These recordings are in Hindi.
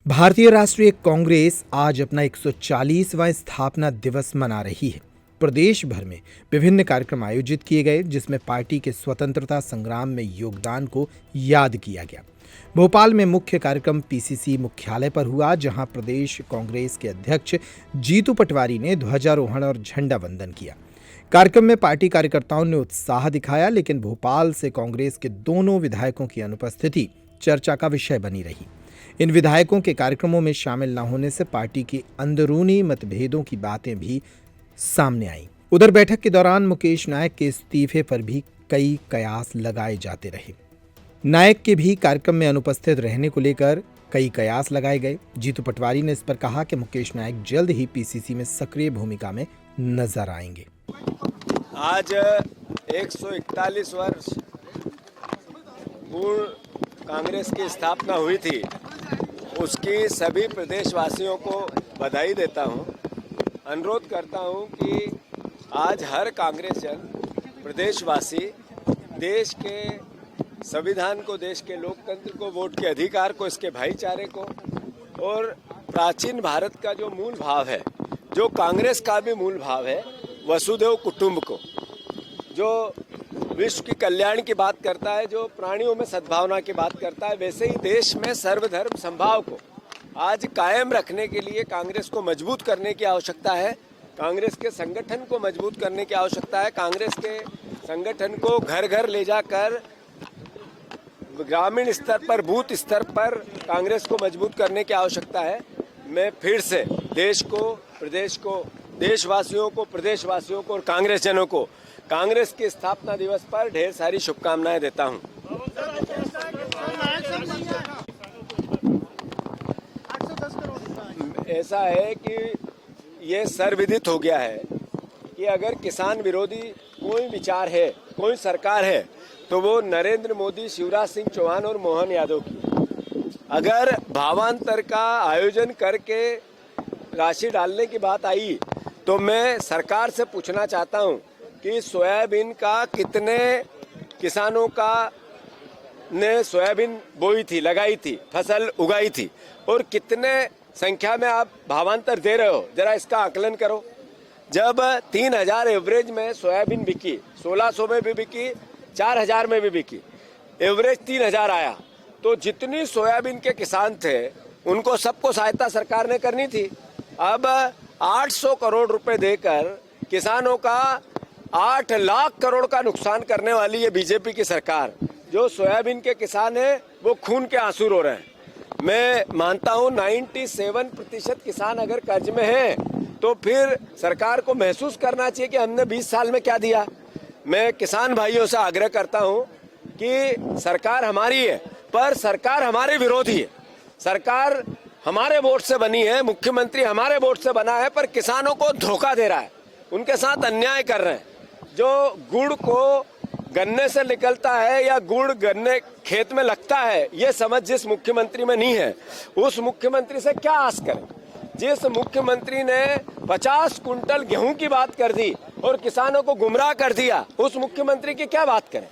भारतीय राष्ट्रीय कांग्रेस आज अपना 140वां स्थापना दिवस मना रही है। प्रदेश भर में विभिन्न कार्यक्रम आयोजित किए गए, जिसमें पार्टी के स्वतंत्रता संग्राम में योगदान को याद किया गया। भोपाल में मुख्य कार्यक्रम पीसीसी मुख्यालय पर हुआ, जहां प्रदेश कांग्रेस के अध्यक्ष जीतू पटवारी ने ध्वजारोहण और झंडा वंदन किया। कार्यक्रम में पार्टी कार्यकर्ताओं ने उत्साह दिखाया, लेकिन भोपाल से कांग्रेस के दोनों विधायकों की अनुपस्थिति चर्चा का विषय बनी रही। इन विधायकों के कार्यक्रमों में शामिल न होने से पार्टी की अंदरूनी मतभेदों की बातें भी सामने आईं। उधर बैठक के दौरान मुकेश नायक के इस्तीफे पर भी कई कयास लगाए जाते रहे। नायक के भी कार्यक्रम में अनुपस्थित रहने को लेकर कई कयास लगाए गए। जीतू पटवारी ने इस पर कहा कि मुकेश नायक जल्द ही पीसीसी में सक्रिय भूमिका में नजर आएंगे। आज 141 वर्ष पूर्व कांग्रेस की स्थापना हुई थी, उसकी सभी प्रदेशवासियों को बधाई देता हूं। अनुरोध करता हूं कि आज हर कांग्रेसन प्रदेशवासी देश के संविधान को, देश के लोकतंत्र को, वोट के अधिकार को, इसके भाईचारे को और प्राचीन भारत का जो मूल भाव है, जो कांग्रेस का भी मूल भाव है, वसुधैव कुटुंब को, जो विश्व की कल्याण की बात करता है, जो प्राणियों में सद्भावना की बात करता है, वैसे ही देश में सर्वधर्म समभाव को आज कायम रखने के लिए कांग्रेस को मजबूत करने की आवश्यकता है। कांग्रेस के संगठन को मजबूत करने की आवश्यकता है। कांग्रेस के संगठन को घर घर ले जाकर ग्रामीण स्तर पर, बूथ स्तर पर कांग्रेस को मजबूत करने की आवश्यकता है। मैं फिर से देश को, प्रदेश को, देशवासियों को, प्रदेशवासियों को और कांग्रेस जनों को कांग्रेस के स्थापना दिवस पर ढेर सारी शुभकामनाएं देता हूं। ऐसा है कि ये सर्वविदित हो गया है कि अगर किसान विरोधी कोई विचार है, कोई सरकार है, तो वो नरेंद्र मोदी, शिवराज सिंह चौहान और मोहन यादव की। अगर भावांतर का आयोजन करके राशि डालने की बात आई, तो मैं सरकार से पूछना चाहता हूं कि सोयाबीन का कितने किसानों का ने सोयाबीन बोई थी, लगाई थी, फसल उगाई थी, और कितने संख्या में आप भावांतर दे रहे हो, जरा इसका आकलन करो। जब 3000 एवरेज में सोयाबीन बिकी, 1600 में भी बिकी, 4000 में भी बिकी, एवरेज 3000 आया, तो जितनी सोयाबीन के किसान थे उनको सबको सहायता सरकार ने करनी थी। अब 800 करोड़ रुपए देकर किसानों का 8 लाख करोड़ का नुकसान करने वाली ये बीजेपी की सरकार। जो सोयाबीन के किसान हैं वो खून के आंसू रो रहे हैं। मैं मानता हूं 97% किसान अगर कर्ज में हैं, तो फिर सरकार को महसूस करना चाहिए कि हमने 20 साल में क्या दिया। मैं किसान भाइयों से आग्रह करता हूं कि सरकार हमारी है, पर सरकार हमारे विरोधी है। सरकार हमारे वोट से बनी है, मुख्यमंत्री हमारे वोट से बना है, पर किसानों को धोखा दे रहा है, उनके साथ अन्याय कर रहे हैं। जो गुड़ को गन्ने से निकलता है या गुड़ गन्ने खेत में लगता है, ये समझ जिस मुख्यमंत्री में नहीं है, उस मुख्यमंत्री से क्या आस करें। जिस मुख्यमंत्री ने 50 कुंटल गेहूं की बात कर दी और किसानों को गुमराह कर दिया, उस मुख्यमंत्री की क्या बात करें।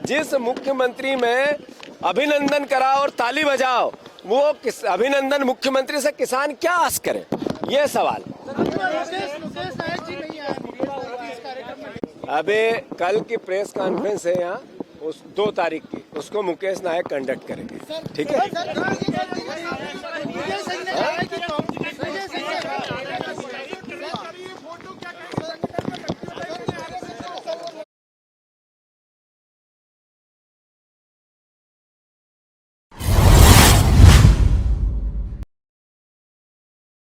जिस मुख्यमंत्री में अभिनंदन करा और ताली बजाओ, वो अभिनंदन मुख्यमंत्री से किसान क्या आस करें, ये सवाल। अबे कल की प्रेस कॉन्फ्रेंस है यहाँ, उस 2 तारीख की, उसको मुकेश नायक कंडक्ट करेंगे, ठीक है।